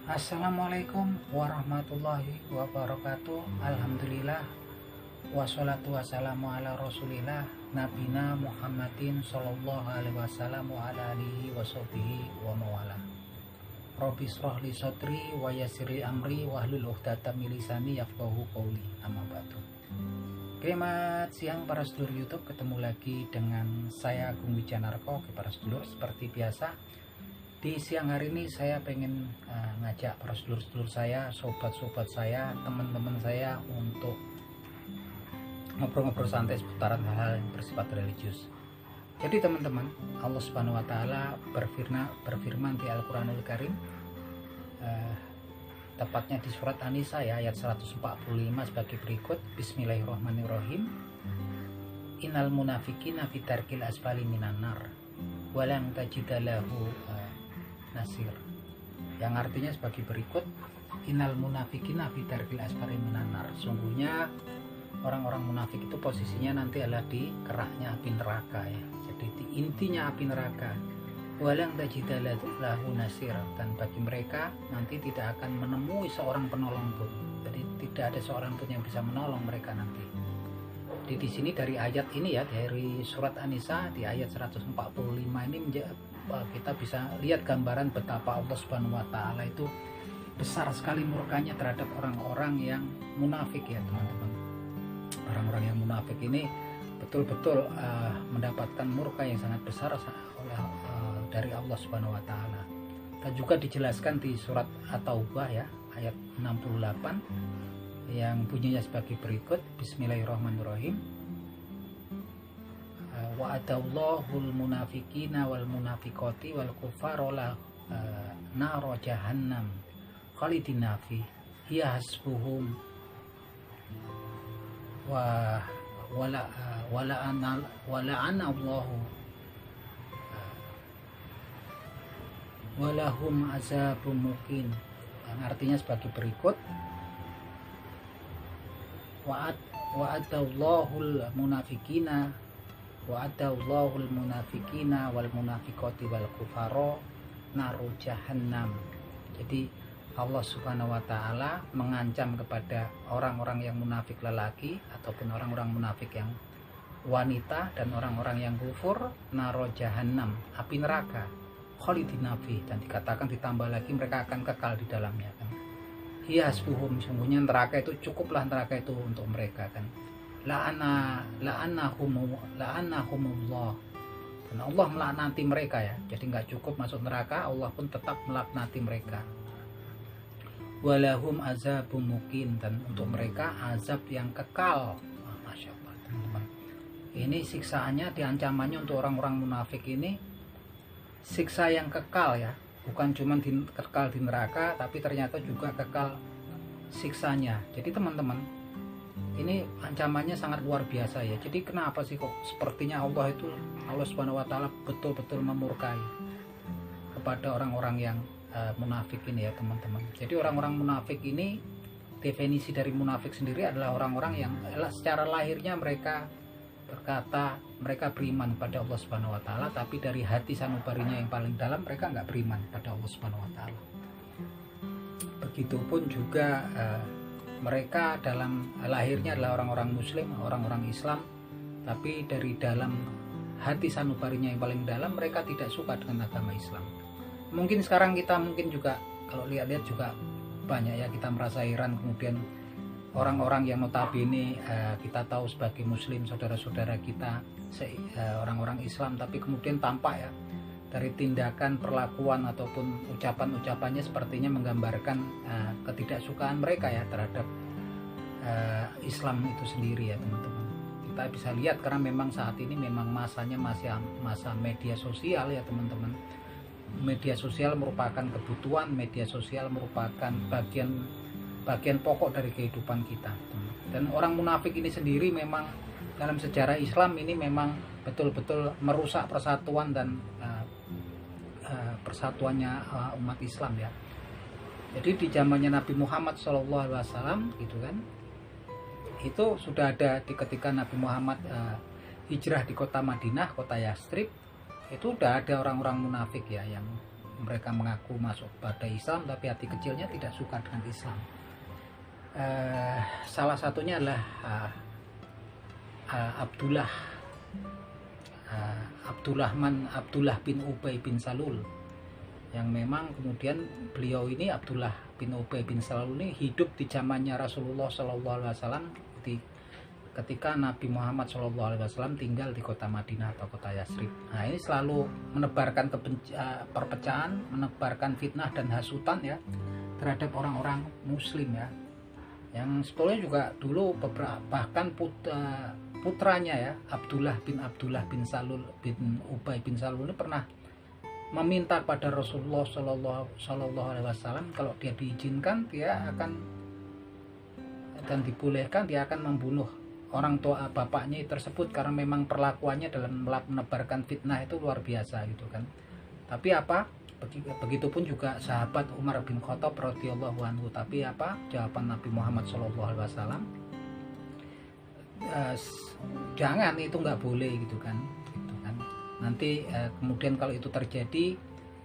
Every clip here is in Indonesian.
Assalamualaikum warahmatullahi wabarakatuh. Alhamdulillah wassalatu wassalamu ala rasulillah nabina Muhammadin sallallahu alaihi wasallam wa ala alihi washabihi wa mawala. Rabbi shrah li sadri wa yassir li amri wahlul 'uqdatam min lisani yafqahu qawli. Amma ba'du. Selamat siang para sedulur YouTube, ketemu lagi dengan saya Agung Wijanarko. Para sedulur, seperti biasa di siang hari ini saya pengen ngajak para sedulur-sedulur saya, sobat-sobat saya, teman-teman saya untuk ngobrol-ngobrol santai seputaran hal-hal yang bersifat religius. Jadi teman-teman, Allah Subhanahu wa taala berfirman di Al-Qur'anul Karim, tepatnya di surat An-Nisa ya, ayat 145 sebagai berikut. Bismillahirrahmanirrahim. Innal munafiqina fi darkil asfali minan nar walang tajidalahu nasir, yang artinya sebagai berikut. Innal munafiqina fi darkil asfali minan nar, sungguhnya orang-orang munafik itu posisinya nanti adalah di keraknya api neraka ya. Jadi di intinya api neraka. Walang tajidalahu nasir, dan bagi mereka nanti tidak akan menemui seorang penolong pun. Jadi tidak ada seorang pun yang bisa menolong mereka nanti. Jadi di sini dari ayat ini ya, dari surat An-Nisa di ayat 145 ini kita bisa lihat gambaran betapa Allah Subhanahu wa taala itu besar sekali murkanya terhadap orang-orang yang munafik ya teman-teman. Orang-orang yang munafik ini betul-betul mendapatkan murka yang sangat besar oleh dari Allah Subhanahu wa taala. Dan juga dijelaskan di surat At-Taubah ya, ayat 68 yang bunyinya sebagai berikut. Bismillahirrahmanirrahim. Wa'adallahul munafiqina wal munafiqati wal kuffara naro jahannam khalidina fi hiya hasbuhum wala Allahu walahum azabun muqin, yang artinya sebagai berikut. Wa'adallahul munafiqina wal munafiqati wal kuffara naru jahannam. Jadi Allah Subhanahu wa taala mengancam kepada orang-orang yang munafik lelaki ataupun orang-orang munafik yang wanita dan orang-orang yang kufur, naru jahannam, api neraka, khalidina fi, dan dikatakan ditambah lagi mereka akan kekal di dalamnya kan. Hiya hasbuhum, sungguhnya neraka itu cukuplah neraka itu untuk mereka kan. La'anahumullah, dan Allah melaknati mereka ya. Jadi nggak cukup masuk neraka, Allah pun tetap melaknati mereka. Walahum azabun muqin, dan untuk mereka azab yang kekal. Masya Allah teman-teman, ini siksaannya, diancamannya untuk orang-orang munafik ini siksa yang kekal ya, bukan cuma kekal di neraka, tapi ternyata juga kekal siksanya. Jadi teman-teman, ini ancamannya sangat luar biasa ya. Jadi kenapa sih kok sepertinya Allah Subhanahu wa taala betul-betul memurkai kepada orang-orang yang munafik ini ya teman-teman. Jadi orang-orang munafik ini, definisi dari munafik sendiri adalah orang-orang yang secara lahirnya mereka berkata mereka beriman pada Allah Subhanahu wa taala, tapi dari hati sanubarinya yang paling dalam mereka nggak beriman pada Allah Subhanahu wa taala. Begitupun juga mereka dalam lahirnya adalah orang-orang muslim, orang-orang Islam, tapi dari dalam hati sanubarinya yang paling dalam mereka tidak suka dengan agama Islam. Mungkin sekarang kita juga kalau lihat-lihat juga banyak ya, kita merasa heran kemudian orang-orang yang notabene kita tahu sebagai muslim, saudara-saudara kita orang-orang Islam, tapi kemudian tampak ya dari tindakan, perlakuan ataupun ucapan-ucapannya sepertinya menggambarkan ketidaksukaan mereka ya terhadap Islam itu sendiri ya teman-teman. Kita bisa lihat karena memang saat ini memang masanya masih masa media sosial ya teman-teman. Media sosial merupakan kebutuhan, media sosial merupakan bagian pokok dari kehidupan kita. Dan orang munafik ini sendiri memang dalam sejarah Islam ini memang betul-betul merusak persatuan dan persatuannya umat Islam ya. Jadi di zamannya Nabi Muhammad SAW gitu kan, itu sudah ada ketika Nabi Muhammad hijrah di kota Madinah, kota Yastrib, itu udah ada orang-orang munafik ya yang mereka mengaku masuk pada Islam tapi hati kecilnya tidak suka dengan Islam. Salah satunya adalah Abdullah bin Ubay bin Salul, yang memang kemudian beliau ini, Abdullah bin Ubay bin Salul ini, hidup di zamannya Rasulullah SAW ketika Nabi Muhammad SAW tinggal di kota Madinah atau kota Yasrib. Nah, ini selalu menebarkan perpecahan, menebarkan fitnah dan hasutan ya terhadap orang-orang Muslim ya. Yang sebetulnya juga dulu bahkan putranya ya, Abdullah bin Salul bin Ubay bin Salul ini pernah meminta pada Rasulullah SAW kalau dia diizinkan dia akan dan dibolehkan dia akan membunuh orang tua bapaknya tersebut, karena memang perlakuannya dalam menebarkan fitnah itu luar biasa gitu kan. Tapi apa, begitupun juga sahabat Umar bin Khattab radhiyallahu anhu. Tapi apa jawaban Nabi Muhammad SAW? Jangan, itu nggak boleh gitu kan. Nanti kemudian kalau itu terjadi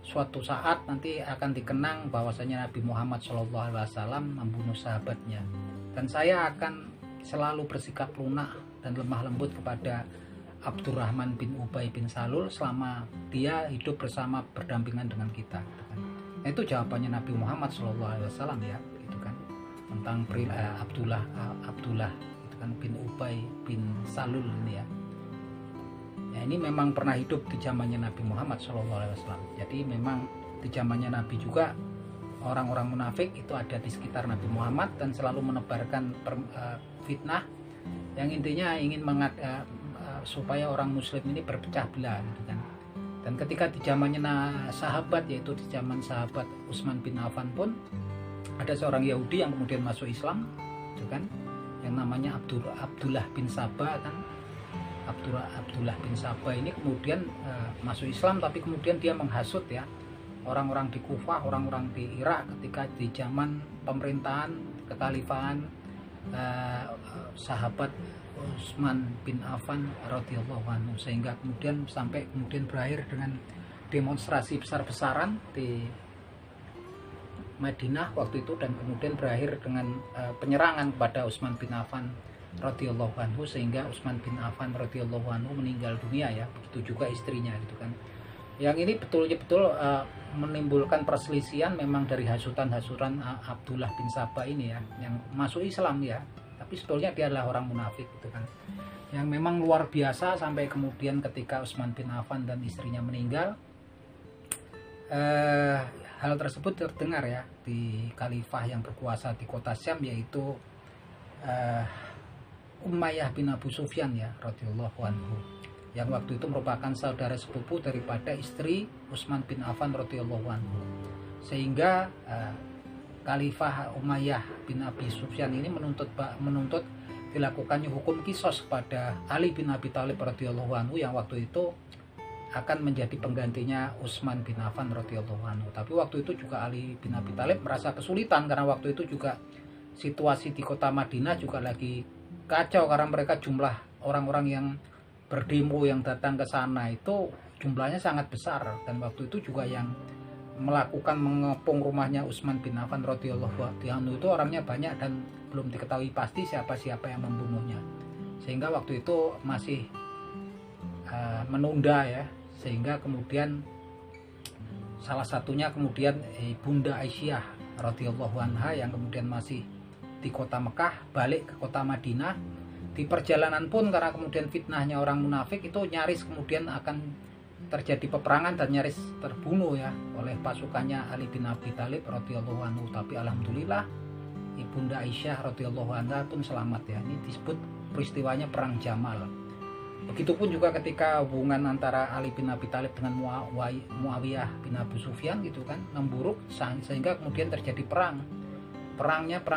suatu saat nanti akan dikenang bahwasanya Nabi Muhammad SAW membunuh sahabatnya, dan saya akan selalu bersikap lunak dan lemah lembut kepada Abdurrahman bin Ubay bin Salul selama dia hidup bersama berdampingan dengan kita gitu kan. Nah, itu jawabannya Nabi Muhammad SAW ya gitu kan, tentang Abdullah gitu kan, bin Ubay bin Salul ini ya. Ya, ini memang pernah hidup di zamannya Nabi Muhammad SAW. Jadi memang di zamannya Nabi juga orang-orang munafik itu ada di sekitar Nabi Muhammad dan selalu menebarkan fitnah yang intinya ingin supaya orang Muslim ini berpecah belah gitu kan. Dan ketika di zamannya sahabat, yaitu di zaman sahabat Utsman bin Affan pun ada seorang Yahudi yang kemudian masuk Islam gitu kan, yang namanya Abdullah bin Sabah kan. Abdullah bin Sabah ini kemudian masuk Islam, tapi kemudian dia menghasut ya orang-orang di Kufah, orang-orang di Irak ketika di zaman pemerintahan kekhalifahan sahabat Utsman bin Affan radhiyallahu anhu, sehingga kemudian sampai berakhir dengan demonstrasi besar-besaran di Madinah waktu itu, dan kemudian berakhir dengan penyerangan kepada Utsman bin Affan radhiyallahu anhu, sehingga Utsman bin Affan radhiyallahu anhu meninggal dunia ya, begitu juga istrinya gitu kan. Yang ini betul-betul menimbulkan perselisihan memang dari hasutan-hasutan Abdullah bin Sabah ini ya, yang masuk Islam ya, tapi sebetulnya dia adalah orang munafik gitu kan, yang memang luar biasa. Sampai kemudian ketika Utsman bin Affan dan istrinya meninggal, hal tersebut terdengar ya di khalifah yang berkuasa di kota Syam, yaitu Umayyah bin Abu Sufyan ya radhiyallahu anhu, yang waktu itu merupakan saudara sepupu daripada istri Utsman bin Affan radhiyallahu anhu. Sehingga Khalifah Umayyah bin Abi Sufyan ini menuntut dilakukannya hukum kisos kepada Ali bin Abi Thalib radhiyallahu anhu, yang waktu itu akan menjadi penggantinya Utsman bin Affan radhiyallahu anhu. Tapi waktu itu juga Ali bin Abi Thalib merasa kesulitan, karena waktu itu juga situasi di kota Madinah juga lagi kacau, karena mereka jumlah orang-orang yang berdemo yang datang ke sana itu jumlahnya sangat besar, dan waktu itu juga yang melakukan mengepung rumahnya Utsman bin Affan radhiyallahu anhu itu orangnya banyak dan belum diketahui pasti siapa-siapa yang membunuhnya, sehingga waktu itu masih menunda ya, sehingga kemudian salah satunya kemudian Bunda Aisyah radhiyallahu anha yang kemudian masih di kota Mekah balik ke kota Madinah. Di perjalanan pun karena kemudian fitnahnya orang munafik itu nyaris kemudian akan terjadi peperangan dan nyaris terbunuh ya oleh pasukannya Ali bin Abi Thalib radhiyallahu anhu. Tapi alhamdulillah Ibunda Aisyah radhiyallahu anha pun selamat ya. Ini disebut peristiwanya perang Jamal. Begitupun juga ketika hubungan antara Ali bin Abi Thalib dengan Muawiyah bin Abu Sufyan gitu kan memburuk, sehingga kemudian terjadi perang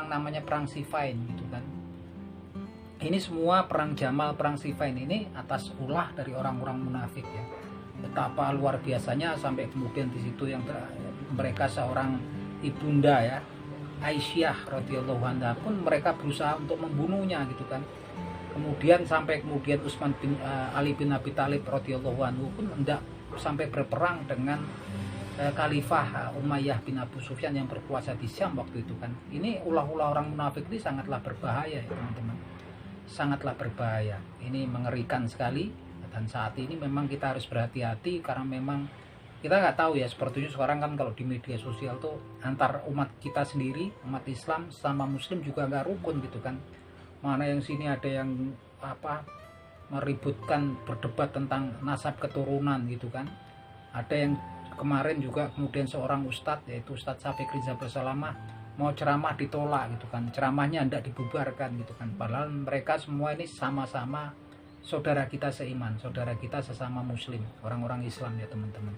namanya perang Siffin gitu kan. Ini semua perang Jamal, perang Siffin ini atas ulah dari orang-orang munafik ya. Betapa luar biasanya sampai kemudian di situ yang mereka seorang ibunda ya Aisyah radhiyallahu anha pun mereka berusaha untuk membunuhnya gitu kan. Kemudian sampai kemudian Ali bin Abi Thalib radhiyallahu anhu pun hendak sampai berperang dengan Khalifah Umayyah bin Abu Sufyan yang berkuasa di Syam waktu itu kan. Ini ulah-ulah orang munafik ini sangatlah berbahaya ya teman-teman, sangatlah berbahaya. Ini mengerikan sekali, dan saat ini memang kita harus berhati-hati karena memang kita nggak tahu ya, sepertinya sekarang kan kalau di media sosial tuh antar umat kita sendiri, umat Islam sama Muslim juga nggak rukun gitu kan. Mana yang sini ada yang meributkan, berdebat tentang nasab keturunan gitu kan. Ada yang kemarin juga kemudian seorang ustadz, yaitu Ustadz Syafiq Riza Bersalamah, mau ceramah ditolak gitu kan, ceramahnya hendak dibubarkan gitu kan. Padahal mereka semua ini sama-sama saudara kita seiman, saudara kita sesama Muslim, orang-orang Islam ya teman-teman.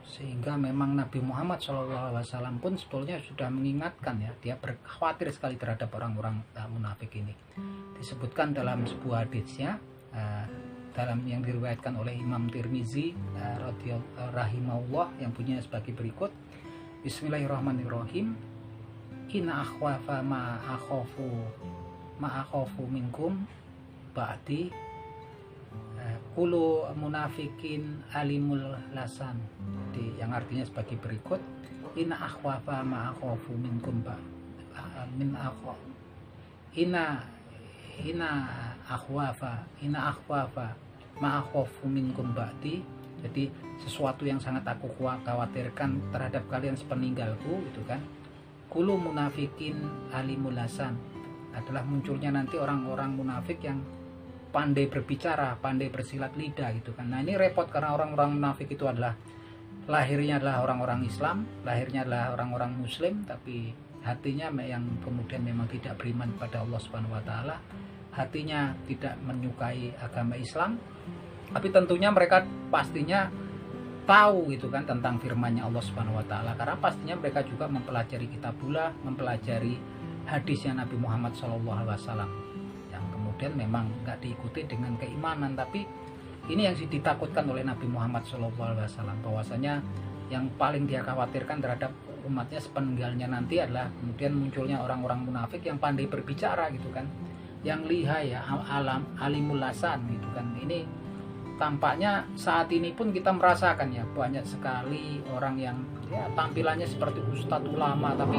Sehingga memang Nabi Muhammad SAW pun sebetulnya sudah mengingatkan ya, dia khawatir sekali terhadap orang-orang munafik ini. Disebutkan dalam sebuah hadisnya, dalam yang diriwayatkan oleh Imam Tirmizi rahimahullah, yang bunyinya sebagai berikut: Bismillahirrahmanirrahim. Inna akhwafa ma akhafu minkum ba'di kulu munafikin alimul lasan. Jadi yang artinya sebagai berikut: Inna akhwafa ma akhafu minkum Inna akhwafa ma'akhofu minkum ba'di. Jadi sesuatu yang sangat aku khawatirkan terhadap kalian sepeninggalku itu kan, kulu munafikin alimul lasan, adalah munculnya nanti orang-orang munafik yang pandai berbicara, pandai bersilat lidah gitu kan. Nah ini repot karena orang-orang munafik itu adalah lahirnya adalah orang-orang Islam, lahirnya adalah orang-orang Muslim, tapi hatinya yang kemudian memang tidak beriman kepada Allah Subhanahu wa taala, hatinya tidak menyukai agama Islam. Tapi tentunya mereka pastinya tahu gitu kan tentang firman-Nya Allah Subhanahu wa taala, karena pastinya mereka juga mempelajari kitabullah, mempelajari hadisnya Nabi Muhammad SAW, yang kemudian memang nggak diikuti dengan keimanan. Tapi ini yang ditakutkan oleh Nabi Muhammad SAW, bahwasanya yang paling dia khawatirkan terhadap umatnya sepeninggalnya nanti adalah kemudian munculnya orang-orang munafik yang pandai berbicara gitu kan, yang lihai ya, alimul lasan gitu kan. Ini tampaknya saat ini pun kita merasakan ya, banyak sekali orang yang ya tampilannya seperti ustadz ulama, tapi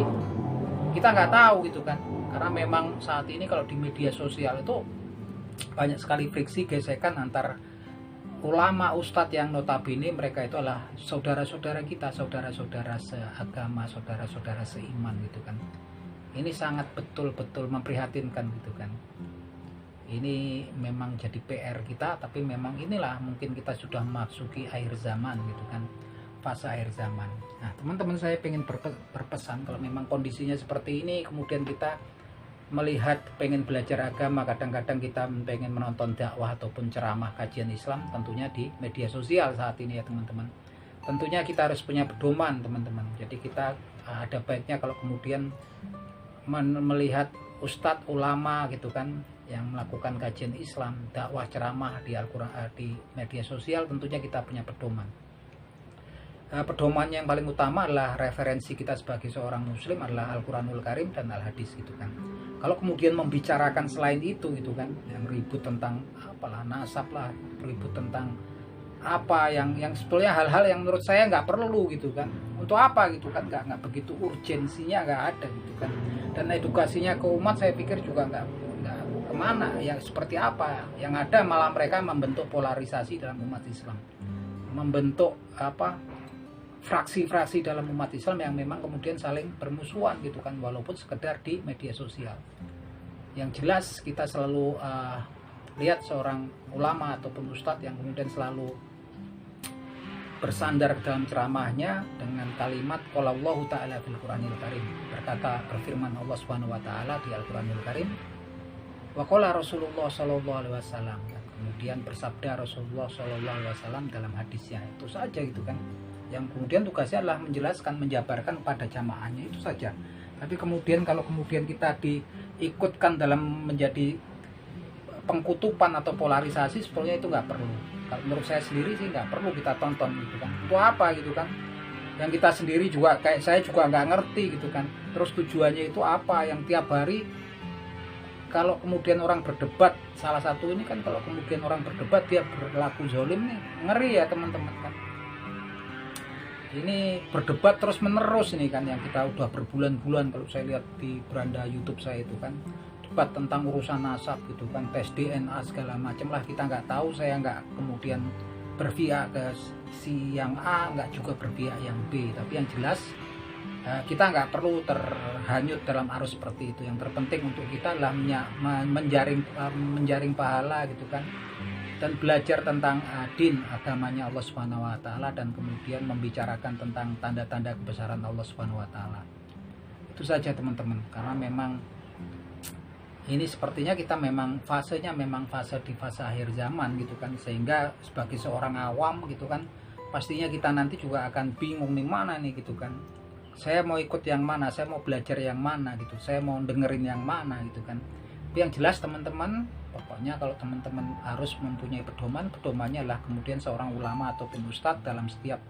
kita nggak tahu gitu kan. Karena memang saat ini kalau di media sosial itu banyak sekali friksi, gesekan antar ulama, ustadz yang notabene mereka itu adalah saudara-saudara kita, saudara-saudara seagama, saudara-saudara seiman gitu kan. Ini sangat betul-betul memprihatinkan gitu kan. Ini memang jadi PR kita, tapi memang inilah mungkin kita sudah memasuki akhir zaman gitu kan, fase akhir zaman. Nah teman-teman, saya pengen berpesan, kalau memang kondisinya seperti ini, kemudian kita melihat pengen belajar agama, kadang-kadang kita pengen menonton dakwah ataupun ceramah kajian Islam tentunya di media sosial saat ini ya teman-teman. Tentunya kita harus punya pedoman teman-teman. Jadi kita ada baiknya kalau kemudian melihat ustadz ulama gitu kan yang melakukan kajian Islam, dakwah, ceramah di Al-Quran, di media sosial, tentunya kita punya pedoman. Pedomannya yang paling utama adalah referensi kita sebagai seorang muslim adalah Al-Quranul Karim dan Al-Hadis gitu kan. Kalau kemudian membicarakan selain itu gitu kan, yang ribut tentang apalah nasab lah, ribut tentang apa yang sebetulnya hal-hal yang menurut saya nggak perlu gitu kan. Untuk apa gitu kan, nggak begitu urgensinya, nggak ada gitu kan. Dan edukasinya ke umat saya pikir juga nggak kemana, yang seperti apa. Yang ada malah mereka membentuk polarisasi dalam umat Islam, membentuk fraksi-fraksi dalam umat Islam yang memang kemudian saling bermusuhan gitu kan, walaupun sekedar di media sosial. Yang jelas kita selalu lihat seorang ulama ataupun ustadz yang kemudian selalu bersandar dalam ceramahnya dengan kalimat qalallahu ta'ala fil Qur'anil Karim, berfirman Allah Subhanahu wa taala di Al-Qur'anil Karim, wa qala Rasulullah sallallahu alaihi wasallam, kemudian bersabda Rasulullah sallallahu alaihi wasallam dalam hadisnya. Itu saja gitu kan, yang kemudian tugasnya adalah menjelaskan, menjabarkan pada jamaahnya, itu saja. Tapi kemudian kalau kemudian kita diikutkan dalam menjadi pengkutupan atau polarisasi, sebetulnya itu nggak perlu. Kalau menurut saya sendiri sih nggak perlu kita tonton gitu kan. Untuk apa gitu kan? Yang kita sendiri juga kayak saya juga nggak ngerti gitu kan. Terus tujuannya itu apa? Yang tiap hari kalau kemudian orang berdebat, salah satu ini kan kalau kemudian orang berdebat dia berlaku zalim nih, ngeri ya teman-teman kan. ini berdebat terus menerus ini kan, yang kita udah berbulan-bulan kalau saya lihat di beranda YouTube saya itu kan, debat tentang urusan nasab gitu kan, tes DNA segala macam lah, kita nggak tahu. Saya nggak kemudian berpihak ke si yang A, nggak juga berpihak yang B, tapi yang jelas kita nggak perlu terhanyut dalam arus seperti itu. Yang terpenting untuk kita adalah menjaring pahala gitu kan, dan belajar tentang din agamanya Allah Subhanahu wa taala, dan kemudian membicarakan tentang tanda-tanda kebesaran Allah Subhanahu wa taala. Itu saja teman-teman, karena memang ini sepertinya kita memang fasenya memang fase di fase akhir zaman gitu kan, sehingga sebagai seorang awam gitu kan, pastinya kita nanti juga akan bingung nih mana nih gitu kan, saya mau ikut yang mana, saya mau belajar yang mana gitu, saya mau dengerin yang mana gitu kan. Tapi yang jelas teman-teman, pokoknya kalau teman-teman harus mempunyai pedomannya adalah kemudian seorang ulama ataupun ustadz dalam setiap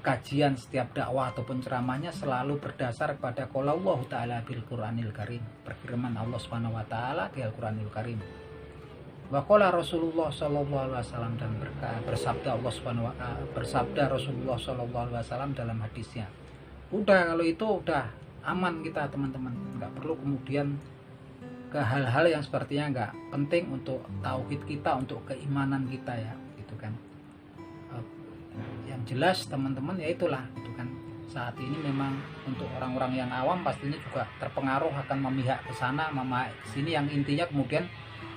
kajian, setiap dakwah ataupun ceramahnya selalu berdasar kepada qala Allah taala bil Qur'anil Karim, firman Allah Subhanahu wa taala di Al-Qur'anil Karim. Wa qala Rasulullah sallallahu alaihi wasallam, dan bersabda Allah Subhanahu wa taala, bersabda Rasulullah sallallahu alaihi wasallam dalam hadisnya. Udah, kalau itu udah aman kita teman-teman, nggak perlu kemudian ke hal-hal yang sepertinya nggak penting untuk tauhid kita, untuk keimanan kita ya gitu kan. Yang jelas teman-teman ya itulah gitu kan, saat ini memang untuk orang-orang yang awam pastinya juga terpengaruh akan memihak ke sana, memihak ke sini, yang intinya kemudian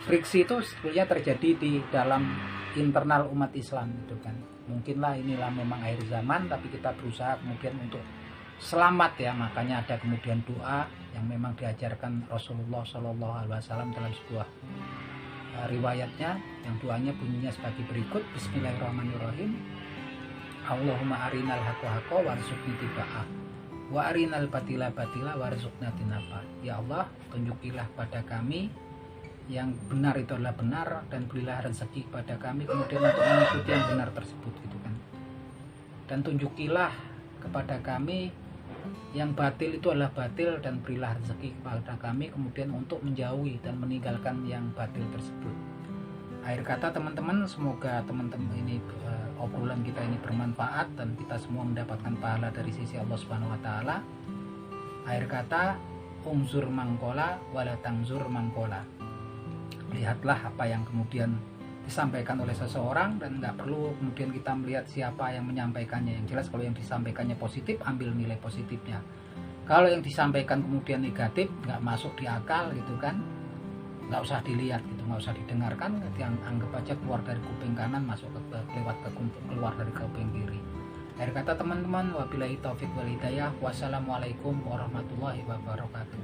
friksi itu sebetulnya terjadi di dalam internal umat Islam gitu kan. Mungkinlah inilah memang akhir zaman, tapi kita berusaha kemudian untuk selamat ya. Makanya ada kemudian doa yang memang diajarkan Rasulullah Shallallahu Alaihi Wasallam dalam sebuah riwayatnya, yang doanya bunyinya sebagai berikut: Bismillahirrahmanirrahim. Allahumma arinal haqqa haqqa warzuqni tiba'ah wa arinal batila batila warzuqna tinaba. Ya Allah, tunjukilah pada kami yang benar itu adalah benar, dan berilah rezeki kepada kami kemudian untuk mengikuti yang benar tersebut gitu kan. Dan tunjukilah kepada kami yang batil itu adalah batil, dan berilah rezeki kepada kami kemudian untuk menjauhi dan meninggalkan yang batil tersebut. Akhir kata teman-teman, semoga teman-teman ini obrolan kita ini bermanfaat dan kita semua mendapatkan pahala dari sisi Allah Subhanahu wa taala. Akhir kata, ungzur mangkola wala tangzur mangkola. Lihatlah apa yang kemudian disampaikan oleh seseorang, dan nggak perlu kemudian kita melihat siapa yang menyampaikannya. Yang jelas kalau yang disampaikannya positif, ambil nilai positifnya. Kalau yang disampaikan kemudian negatif, nggak masuk di akal gitu kan, nggak usah dilihat gitu, nggak usah didengarkan, yang anggap aja keluar dari kuping kanan masuk keluar dari kuping kiri. Akhir kata teman-teman, wabillahi taufik wal hidayah, wassalamualaikum warahmatullahi wabarakatuh.